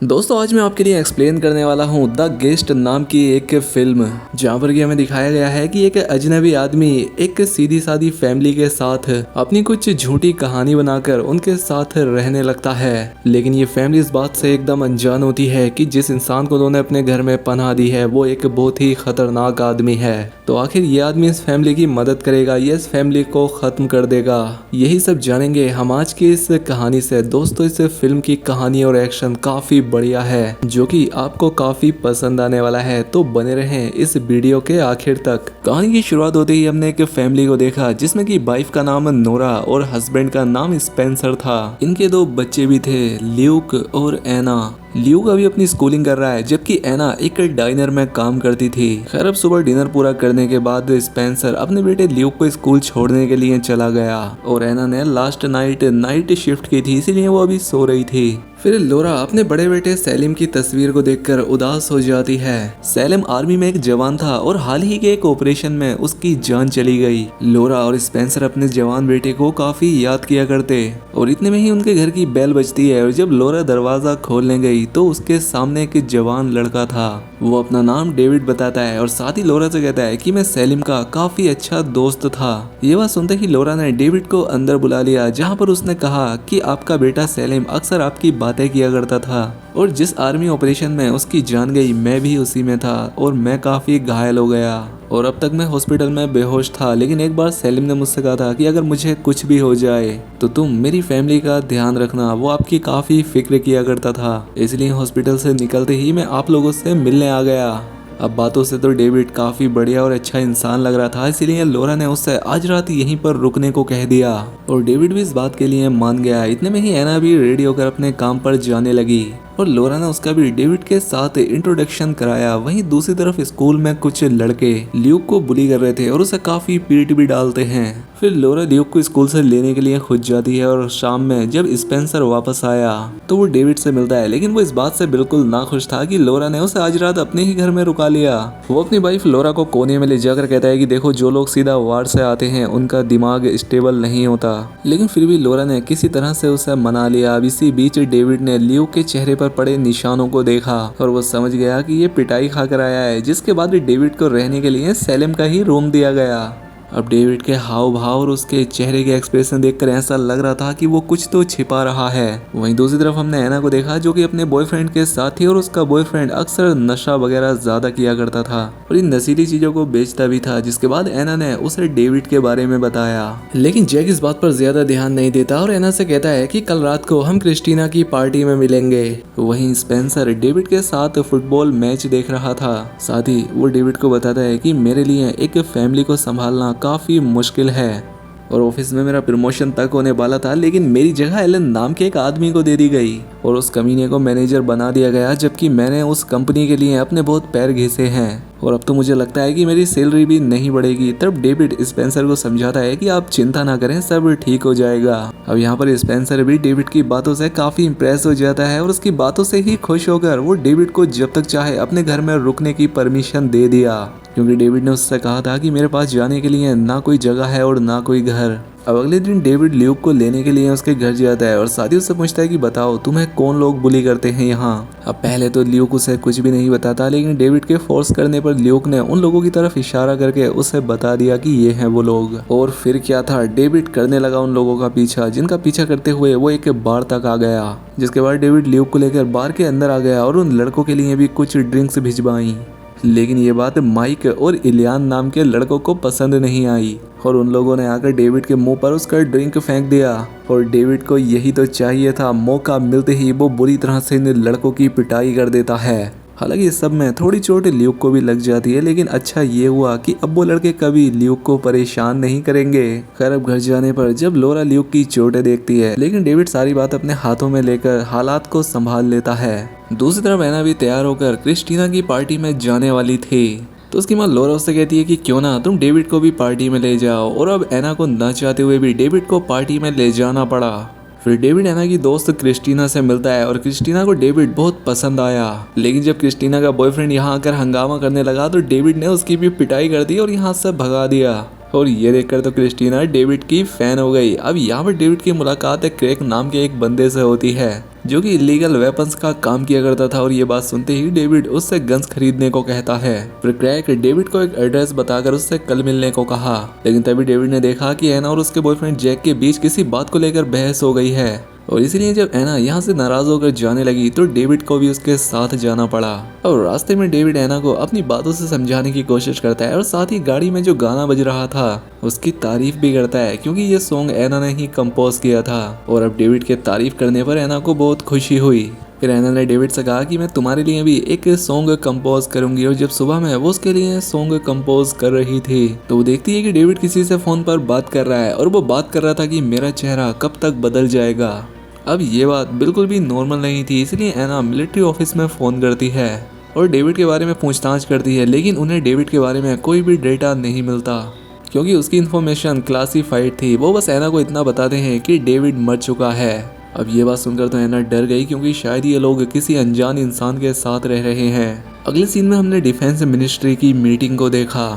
दोस्तों आज मैं आपके लिए एक्सप्लेन करने वाला हूँ द गेस्ट नाम की एक फिल्म, जहाँ पर कि हमें दिखाया गया है कि एक अजनबी आदमी एक सीधी सादी फैमिली के साथ अपनी कुछ झूठी कहानी बनाकर उनके साथ रहने लगता है। लेकिन ये फैमिली इस बात से एकदम अनजान होती है कि जिस इंसान को उन्होंने अपने घर में पनाह दी है वो एक बहुत ही खतरनाक आदमी है। तो आखिर ये आदमी इस फैमिली की मदद करेगा, ये इस फैमिली को खत्म कर देगा, यही सब जानेंगे हम आज की इस कहानी से। दोस्तों इस फिल्म की कहानी और एक्शन काफी बढ़िया है जो कि आपको काफी पसंद आने वाला है, तो बने रहें इस वीडियो के आखिर तक। कहानी की शुरुआत होते ही हमने एक फैमिली को देखा जिसमें कि वाइफ का नाम नोरा और हस्बैंड का नाम स्पेंसर था। इनके दो बच्चे भी थे, ल्यूक और एना। ल्यूक अभी अपनी स्कूलिंग कर रहा है जबकि एना एक डाइनर में काम करती थी। खैर अब सुबह डिनर पूरा करने के बाद स्पेंसर अपने बेटे ल्यूक को स्कूल छोड़ने के लिए चला गया और एना ने लास्ट नाइट शिफ्ट की थी, इसीलिए वो अभी सो रही थी। फिर लोरा अपने बड़े बेटे सेलिम की तस्वीर को देखकर उदास हो जाती है। सेलिम आर्मी में एक जवान था और हाल ही के एक ऑपरेशन में उसकी जान चली गई। लोरा और स्पेंसर अपने जवान बेटे को काफी याद किया करते और इतने में ही उनके घर की बेल बजती है और जब लोरा दरवाजा खोलने गई तो उसके सामने एक जवान लड़का था। वो अपना नाम डेविड बताता है और साथ ही लोरा से कहता है कि मैं सेलिम का काफी अच्छा दोस्त था। ये बात सुनते ही लोरा ने डेविड को अंदर बुला लिया, जहाँ पर उसने कहा कि आपका बेटा सेलिम अक्सर आपकी बातें किया करता था और जिस आर्मी ऑपरेशन में उसकी जान गई मैं भी उसी में था और मैं काफी घायल हो गया और अब तक मैं हॉस्पिटल में बेहोश था। लेकिन एक बार सेलिम ने मुझसे कहा था कि अगर मुझे कुछ भी हो जाए तो तुम मेरी फैमिली का ध्यान रखना, वो आपकी काफी फिक्र किया करता था। इसलिए हॉस्पिटल से निकलते ही मैं आप लोगों से मिलने आ गया। अब बातों से तो डेविड काफी बढ़िया और अच्छा इंसान लग रहा था, इसीलिए लोरा ने उससे आज रात यहीं पर रुकने को कह दिया और डेविड भी इस बात के लिए मान गया। इतने में ही एना भी रेडी होकर अपने काम पर जाने लगी और लोरा ने उसका भी डेविड के साथ इंट्रोडक्शन कराया। वहीं दूसरी तरफ स्कूल में कुछ लड़के ल्यूक को बुली कर रहे थे और उसे काफी पीट भी डालते हैं। फिर लोरा ल्यूक को स्कूल से लेने के लिए खुद जाती है और शाम में जब स्पेंसर वापस आया तो वो डेविड से मिलता है, लेकिन वो इस बात से बिल्कुल नाखुश था कि लोरा ने उसे आज रात अपने ही घर में रुका लिया। वो अपनी वाइफ लोरा को कोने में ले जाकर कहता है कि देखो जो लोग सीधा वार से आते हैं उनका दिमाग स्टेबल नहीं होता, लेकिन फिर भी लोरा ने किसी तरह से उसे मना लिया। अब इसी बीच डेविड ने ल्यूक के चेहरे पर पड़े निशानों को देखा और वो समझ गया कि ये पिटाई खाकर आया है, जिसके बाद डेविड को रहने के लिए सेलिम का ही रूम दिया गया। अब डेविड के हाव भाव और उसके चेहरे के एक्सप्रेशन देखकर ऐसा लग रहा था कि वो कुछ तो छिपा रहा है। वहीं दूसरी तरफ हमने एना को देखा जो कि अपने बॉयफ्रेंड के साथ थी और उसका बॉयफ्रेंड अक्सर नशा वगैरह ज्यादा किया करता था और इन नशीली चीजों को बेचता भी था, जिसके बाद एना ने उसे डेविड के बारे में बताया। लेकिन जैक इस बात पर ज्यादा ध्यान नहीं देता और एना से कहता है कि कल रात को हम क्रिस्टीना की पार्टी में मिलेंगे। वहीं स्पेंसर डेविड के साथ फुटबॉल मैच देख रहा था। साथ ही वो डेविड को बताता है कि मेरे लिए एक फैमिली को संभालना काफी मुश्किल है और ऑफिस में मेरा प्रमोशन तक होने वाला था, लेकिन मेरी जगह एलन नाम के एक आदमी को दे दी गई और उस कमीने को मैनेजर बना दिया गया, जबकि मैंने उस कंपनी के लिए अपने बहुत पैर घिसे हैं और अब तो मुझे लगता है कि मेरी सैलरी भी नहीं बढ़ेगी। तब डेविड स्पेंसर को समझाता है कि आप चिंता ना करें, सब ठीक हो जाएगा। अब यहाँ पर स्पेंसर भी डेविड की बातों से काफी इम्प्रेस हो जाता है और उसकी बातों से ही खुश होकर वो डेविड को जब तक चाहे अपने घर में रुकने की परमिशन दे दिया, क्योंकि डेविड ने उससे कहा था कि मेरे पास जाने के लिए ना कोई जगह है और ना कोई घर। अब अगले दिन डेविड ल्यूक को लेने के लिए उसके घर जाता है और साथ ही उससे पूछता है कि बताओ तुम्हें कौन लोग बुली करते हैं यहाँ। अब पहले तो ल्यूक उसे कुछ भी नहीं बताता, लेकिन डेविड के फोर्स करने पर ल्यूक ने उन लोगों की तरफ इशारा करके उसे बता दिया कि ये हैं वो लोग। और फिर क्या था, डेविड करने लगा उन लोगों का पीछा, जिनका पीछा करते हुए वो एक बार तक आ गया, जिसके बाद डेविड ल्यूक को लेकर बार के अंदर आ गया और उन लड़कों के लिए भी कुछ ड्रिंक्स भिजवाई। लेकिन ये बात माइक और इलियान नाम के लड़कों को पसंद नहीं आई और उन लोगों ने आकर डेविड के मुंह पर उसका ड्रिंक फेंक दिया और डेविड को यही तो चाहिए था। मौका मिलते ही वो बुरी तरह से इन लड़कों की पिटाई कर देता है। हालांकि इस सब में थोड़ी चोट ल्यूक को भी लग जाती है, लेकिन अच्छा ये हुआ कि अब वो लड़के कभी ल्यूक को परेशान नहीं करेंगे। खैर अब घर जाने पर जब लोरा ल्यूक की चोटें देखती है, लेकिन डेविड सारी बात अपने हाथों में लेकर हालात को संभाल लेता है। दूसरी तरफ एना भी तैयार होकर क्रिस्टीना की पार्टी में जाने वाली थी, तो उसकी माँ लोरा उससे कहती है कि क्यों ना तुम डेविड को भी पार्टी में ले जाओ, और अब एना को न चाहते हुए भी डेविड को पार्टी में ले जाना पड़ा। फिर डेविड एना की दोस्त क्रिस्टीना से मिलता है और क्रिस्टीना को डेविड बहुत पसंद आया, लेकिन जब क्रिस्टीना का बॉयफ्रेंड यहाँ आकर हंगामा करने लगा तो डेविड ने उसकी भी पिटाई कर दी और यहाँ से भगा दिया। और ये देखकर तो क्रिस्टीना डेविड की फैन हो गई। अब यहाँ पर डेविड की मुलाकात एक क्रैक नाम के एक बंदे से होती है, जो कि इलीगल वेपन्स का काम किया करता था। और ये बात सुनते ही डेविड उससे गन्स खरीदने को कहता है। फिर क्रैक डेविड को एक एड्रेस बताकर उससे कल मिलने को कहा, लेकिन तभी डेविड ने देखा कि एना और उसके बॉयफ्रेंड जैक के बीच किसी बात को लेकर बहस हो गई है। और इसीलिए जब एना यहाँ से नाराज होकर जाने लगी तो डेविड को भी उसके साथ जाना पड़ा। और रास्ते में डेविड एना को अपनी बातों से समझाने की कोशिश करता है और साथ ही गाड़ी में जो गाना बज रहा था उसकी तारीफ भी करता है, क्योंकि ये सॉन्ग एना ने ही कंपोज किया था। और अब डेविड के तारीफ करने पर एना को बहुत खुशी हुई। फिर एना ने डेविड से कहा कि मैं तुम्हारे लिए भी एक सॉन्ग कंपोज करूंगी। और जब सुबह में वो उसके लिए सॉन्ग कंपोज कर रही थी तो वो देखती है कि डेविड किसी से फोन पर बात कर रहा है और वो बात कर रहा था कि मेरा चेहरा कब तक बदल जाएगा। अब ये बात बिल्कुल भी नॉर्मल नहीं थी, इसलिए एना मिलिट्री ऑफिस में फ़ोन करती है और डेविड के बारे में पूछताछ करती है, लेकिन उन्हें डेविड के बारे में कोई भी डेटा नहीं मिलता क्योंकि उसकी इन्फॉर्मेशन क्लासीफाइड थी। वो बस एना को इतना बताते हैं कि डेविड मर चुका है। अब ये बात सुनकर तो एना डर गई, क्योंकि शायद ये लोग किसी अनजान इंसान के साथ रह रहे हैं। अगले सीन में हमने डिफेंस मिनिस्ट्री की मीटिंग को देखा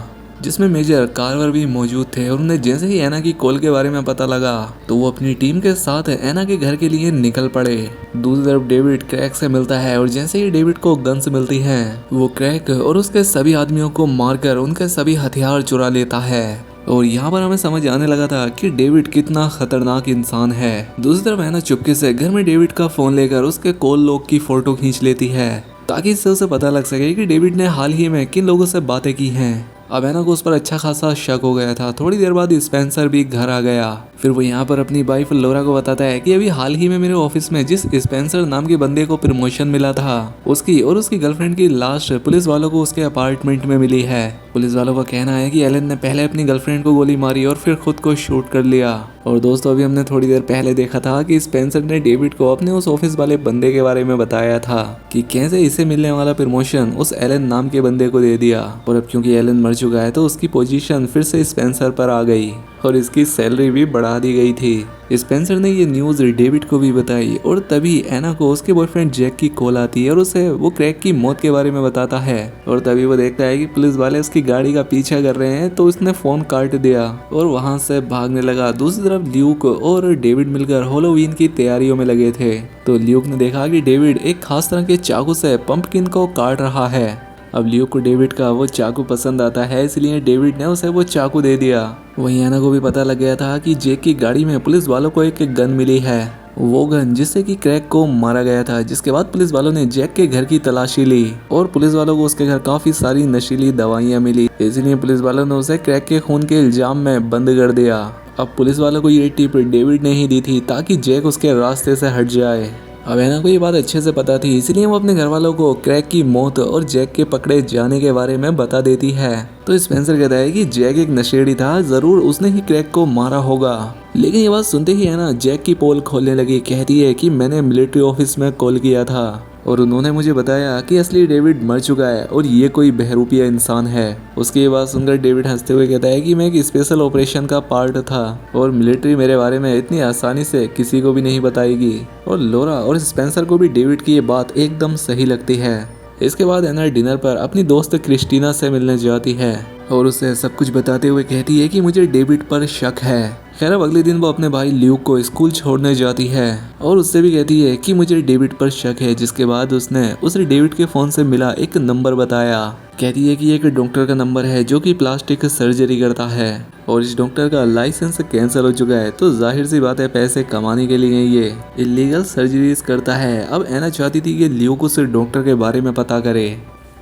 जिसमें मेजर कार्वर भी मौजूद थे। और उन्हें जैसे ही एना की कॉल के बारे में पता लगा तो वो अपनी टीम के साथ एना के घर के लिए निकल पड़े। दूसरी तरफ डेविड क्रैक से मिलता है और जैसे ही डेविड को गन्स मिलती हैं वो क्रैक और उसके सभी आदमियों को मारकर उनके सभी हथियार चुरा लेता है। और यहाँ पर हमें समझ आने लगा था कि डेविड कितना खतरनाक इंसान है। दूसरी तरफ एना चुपके से घर में डेविड का फोन लेकर उसके कॉल लॉग की फोटो खींच लेती है ताकि इससे उसे पता लग सके कि डेविड ने हाल ही में किन लोगों से बातें की हैं। अब एना को उस पर अच्छा खासा शक हो गया था। थोड़ी देर बाद स्पेंसर भी घर आ गया। फिर वो यहाँ पर अपनी वाइफ लोरा को बताता है कि अभी हाल ही में मेरे ऑफिस में जिस स्पेंसर नाम के बंदे को प्रमोशन मिला था उसकी और उसकी गर्लफ्रेंड की लाश पुलिस वालों को उसके अपार्टमेंट में मिली है। पुलिस वालों का कहना है कि एलन ने पहले अपनी गर्लफ्रेंड को गोली मारी और फिर खुद को शूट कर लिया। और दोस्तों अभी हमने थोड़ी देर पहले देखा था कि स्पेंसर ने डेविड को अपने उस ऑफिस वाले बंदे के बारे में बताया था कि कैसे इसे मिलने वाला प्रमोशन उस एलन नाम के बंदे को दे दिया। और अब क्योंकि एलन मर चुका है तो उसकी पोजीशन फिर से स्पेंसर पर आ गई और इसकी सैलरी भी बढ़ा दी गई थी। स्पेंसर ने ये न्यूज़ डेविड को भी बताई और तभी एना को उसके बॉयफ्रेंड जैक की कॉल आती है और उसे वो क्रैक की मौत के बारे में बताता है। और तभी वो देखता है कि पुलिस वाले उसकी गाड़ी का पीछा कर रहे हैं तो उसने फोन काट दिया और वहां से भागने लगा। दूसरी तरफ ल्यूक और डेविड मिलकर हैलोवीन की तैयारियों में लगे थे तो ल्यूक ने देखा कि डेविड एक खास तरह के चाकू से पंपकिन को काट रहा है। अब ल्यूक को डेविड का वो चाकू पसंद आता है, इसलिए डेविड ने उसे वो चाकू दे दिया। वहीं एना को भी पता लग गया था कि जैक की गाड़ी में पुलिस वालों को एक गन मिली है, वो गन जिससे कि क्रैक को मारा गया था। जिसके बाद पुलिस वालों ने जैक के घर की तलाशी ली और पुलिस वालों को उसके घर काफी सारी नशीली दवाइयां मिली, इसलिए पुलिस वालों ने उसे क्रैक के खून के इल्जाम में बंद कर दिया। अब पुलिस वालों को ये टिप डेविड ने ही दी थी ताकि जैक उसके रास्ते से हट जाए। अब एना को ये बात अच्छे से पता थी, इसलिए वो अपने घर वालों को क्रैक की मौत और जैक के पकड़े जाने के बारे में बता देती है। तो स्पेंसर कहता है कि जैक एक नशेड़ी था, जरूर उसने ही क्रैक को मारा होगा। लेकिन ये बात सुनते ही एना जैक की पोल खोलने लगी। कहती है कि मैंने मिलिट्री ऑफिस में कॉल किया था और उन्होंने मुझे बताया कि असली डेविड मर चुका है और ये कोई बहरूपिया इंसान है। उसकी ये बात सुनकर डेविड हंसते हुए कहता है कि मैं एक स्पेशल ऑपरेशन का पार्ट था और मिलिट्री मेरे बारे में इतनी आसानी से किसी को भी नहीं बताएगी। और लोरा और स्पेंसर को भी डेविड की ये बात एकदम सही लगती है। इसके बाद एना डिनर पर अपनी दोस्त क्रिस्टीना से मिलने जाती है और उसे सब कुछ बताते हुए कहती है कि मुझे डेविड पर शक है। खैर अब अगले दिन वो अपने भाई ल्यूक को स्कूल छोड़ने जाती है और उससे भी कहती है कि मुझे डेविड पर शक है। जिसके बाद उसने उसे डेविड के फोन से मिला एक नंबर बताया। कहती है कि एक डॉक्टर का नंबर है जो कि प्लास्टिक सर्जरी करता है और इस डॉक्टर का लाइसेंस कैंसिल हो चुका है, तो जाहिर सी बात है पैसे कमाने के लिए ये इलीगल सर्जरीज करता है। अब एना चाहती थी कि ल्यूक उस डॉक्टर के बारे में पता करे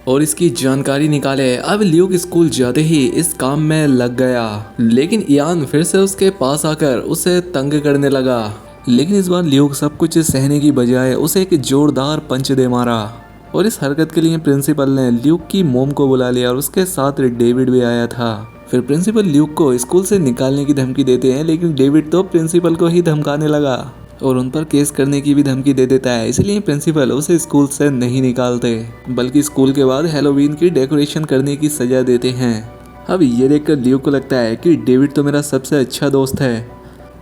और इसकी जानकारी निकाले। अब ल्यूक स्कूल जाते ही इस काम में लग गया, लेकिन इयान फिर से उसके पास आकर उसे तंग करने लगा। लेकिन इस बार ल्यूक सब कुछ सहने की बजाय उसे एक जोरदार पंच दे मारा और इस हरकत के लिए प्रिंसिपल ने ल्यूक की मोम को बुला लिया और उसके साथ डेविड भी आया था। फिर प्रिंसिपल ल्यूक को स्कूल से निकालने की धमकी देते हैं, लेकिन डेविड तो प्रिंसिपल को ही धमकाने लगा और उन पर केस करने की भी धमकी दे देता है। इसलिए प्रिंसिपल उसे स्कूल से नहीं निकालते बल्कि स्कूल के बाद हैलोवीन की डेकोरेशन करने की सजा देते हैं। अब ये देखकर ल्यूक को लगता है कि डेविड तो मेरा सबसे अच्छा दोस्त है,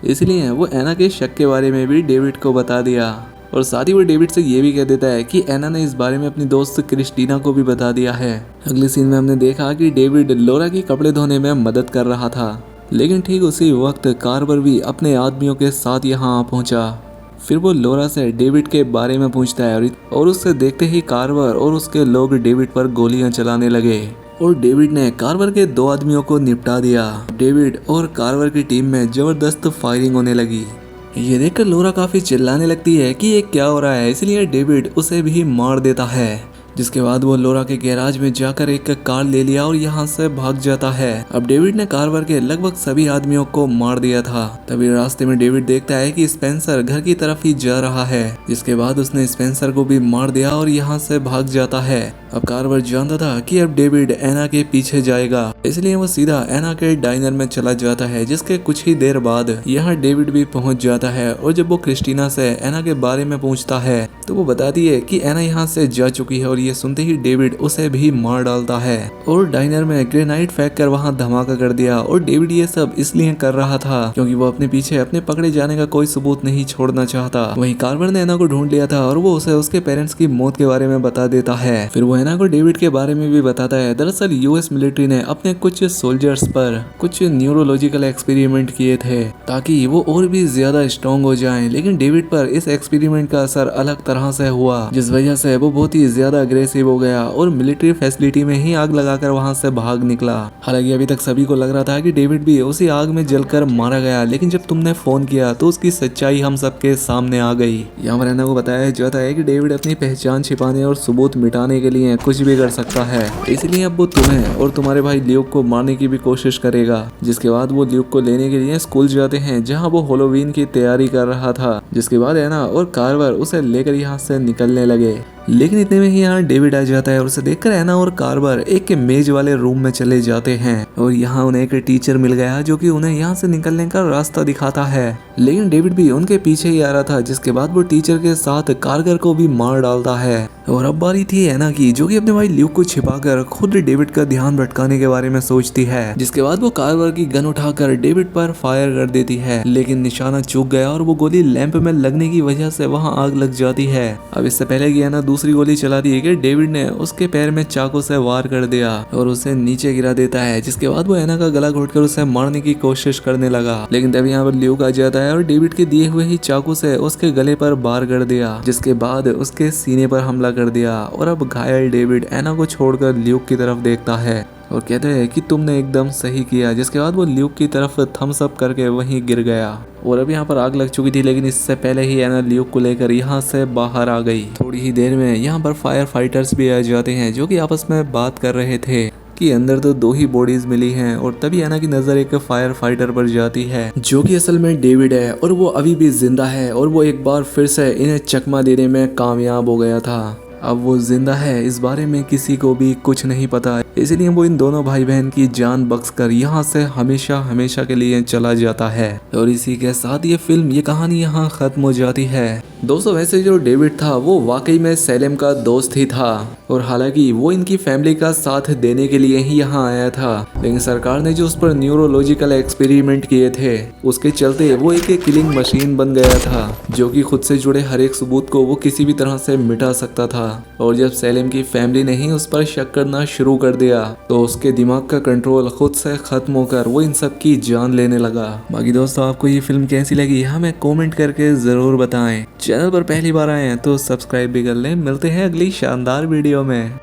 इसलिए वो एना के शक के बारे में भी डेविड को बता दिया और साथ ही वो डेविड से ये भी कह देता है कि एना ने इस बारे में अपनी दोस्त क्रिस्टीना को भी बता दिया है। अगले सीन में हमने देखा कि डेविड लोरा के कपड़े धोने में मदद कर रहा था, लेकिन ठीक उसी वक्त कार्वर भी अपने आदमियों के साथ यहाँ पहुंचा फिर वो लोरा से डेविड के बारे में पूछता है और उससे देखते ही कार्वर और उसके लोग डेविड पर गोलियां चलाने लगे और डेविड ने कार्वर के 2 आदमियों को निपटा दिया। डेविड और कार्वर की टीम में जबरदस्त फायरिंग होने लगी। ये देखकर लोरा काफी चिल्लाने लगती है कि ये क्या हो रहा है, इसलिए डेविड उसे भी मार देता है। जिसके बाद वो लोरा के गैराज में जाकर एक कार ले लिया और यहाँ से भाग जाता है। अब डेविड ने कार्वर के लगभग सभी आदमियों को मार दिया था। तभी रास्ते में डेविड देखता है कि स्पेंसर घर की तरफ ही जा रहा है, जिसके बाद उसने स्पेंसर को भी मार दिया और यहाँ से भाग जाता है। अब कार्वर जानता था कि अब डेविड एना के पीछे जाएगा, इसलिए वो सीधा एना के डाइनर में चला जाता है। जिसके कुछ ही देर बाद यहाँ डेविड भी पहुंच जाता है और जब वो क्रिस्टीना से एना के बारे में पूछता है तो वो बताती है कि एना यहाँ से जा चुकी है और ये सुनते ही डेविड उसे भी मार डालता है और डाइनर में ग्रेनाइट फेंक कर वहाँ धमाका कर दिया। और डेविड ये सब इसलिए कर रहा था क्योंकि वो अपने पीछे अपने पकड़े जाने का कोई सबूत नहीं छोड़ना चाहता। वहीं कार्वर ने एना को ढूंढ लिया था और वो उसे उसके पेरेंट्स की मौत के बारे में बता देता है। फिर वो एना को डेविड के बारे में भी बताता है। दरअसल यूएस मिलिट्री ने अपने कुछ सोल्जर्स पर कुछ न्यूरोलॉजिकल एक्सपेरिमेंट किए थे ताकि वो और भी ज्यादा स्ट्रॉन्ग हो जाएं, लेकिन डेविड पर इस एक्सपेरिमेंट का असर अलग तरह से हुआ, जिस वजह से वो बहुत ही ज्यादा अग्रेसिव हो गया और मिलिट्री फैसिलिटी में ही आग लगाकर वहां से भाग निकला। हालांकि अभी तक सभी को लग रहा था कि डेविड भी उसी आग में जलकर मारा गया, लेकिन जब तुमने फोन किया तो उसकी सच्चाई हम सबके सामने आ गई। यहाँ पर एना को बताया जाता है कि डेविड अपनी पहचान छिपाने और सबूत मिटाने के लिए कुछ भी कर सकता है, इसलिए अब वो तुम्हें और तुम्हारे भाई ल्यूक को मारने की भी कोशिश करेगा। जिसके बाद वो ल्यूक को लेने के लिए स्कूल जाते हैं जहाँ वो हेलोवीन की तैयारी कर रहा था। जिसके बाद एना और कार्वर उसे लेकर यहाँ से निकलने लगे, लेकिन इतने में ही यहाँ डेविड आ जाता है और उसे देखकर एना और कार्वर एक मेज वाले रूम में चले जाते हैं और यहाँ उन्हें एक टीचर मिल गया जो कि उन्हें यहाँ से निकलने का रास्ता दिखाता है, लेकिन डेविड भी उनके पीछे ही आ रहा था। जिसके बाद वो टीचर के साथ कारगर को भी मार डालता है और अब बारी थी एना की, जो कि अपने भाई ल्यूक को छिपाकर खुद डेविड का ध्यान भटकाने के बारे में सोचती है। जिसके बाद वो कार्वर की गन उठाकर डेविड पर फायर कर देती है, लेकिन निशाना चूक गया और वो गोली लैंप में लगने की वजह से वहाँ आग लग जाती है। अब इससे पहले कि एना दूसरी गोली चला दी कि डेविड ने उसके पैर में चाकू से वार कर दिया और उसे नीचे गिरा देता है। जिसके बाद वो एना का गला घोटकर उसे मारने की कोशिश करने लगा, लेकिन तभी यहाँ पर ल्यूक आ जाता है और डेविड के दिए हुए ही चाकू से उसके गले पर वार कर दिया। जिसके बाद उसके सीने पर हमला कर दिया और अब घायल डेविड एना को छोड़कर ल्यूक की तरफ देखता है और कहते हैं कि तुमने एकदम सही किया। जिसके बाद वो ल्यूक की तरफ थम्स अप करके वहीं गिर गया और अब यहाँ पर आग लग चुकी थी, लेकिन इससे पहले ही एना ल्यूक को लेकर यहाँ से बाहर आ गई। थोड़ी ही देर में यहाँ पर फायर फाइटर्स भी आ जाते हैं जो कि आपस में बात कर रहे थे कि अंदर तो 2 ही बॉडीज मिली हैं और तभी एना की नजर एक फायर फाइटर पर जाती है जो कि असल में डेविड है और वो अभी भी जिंदा है और वो एक बार फिर से इन्हें चकमा देने में कामयाब हो गया था। अब वो जिंदा है, इस बारे में किसी को भी कुछ नहीं पता, इसलिए वो इन दोनों भाई बहन की जान बख्शकर यहाँ से हमेशा हमेशा के लिए चला जाता है। और इसी के साथ ये कहानी यहाँ खत्म हो जाती है। दोस्तों वैसे जो डेविड था वो वाकई में सैलेम का दोस्त ही था और हालांकि वो इनकी फैमिली का साथ देने के लिए ही यहाँ आया था, लेकिन सरकार ने जो उस पर न्यूरोलॉजिकल एक्सपेरिमेंट किए थे उसके चलते वो एक किलिंग मशीन बन गया था जो कि खुद से जुड़े हर एक सबूत को वो किसी भी तरह से मिटा सकता था। और जब सैलेम की फैमिली ने ही उस पर शक करना शुरू कर दिया तो उसके दिमाग का कंट्रोल खुद से खत्म होकर वो इन सब की जान लेने लगा। बाकी दोस्तों आपको ये फिल्म कैसी लगी हमें कमेंट करके जरूर बताएं। चैनल पर पहली बार आए हैं तो सब्सक्राइब भी कर लें। मिलते हैं अगली शानदार वीडियो में।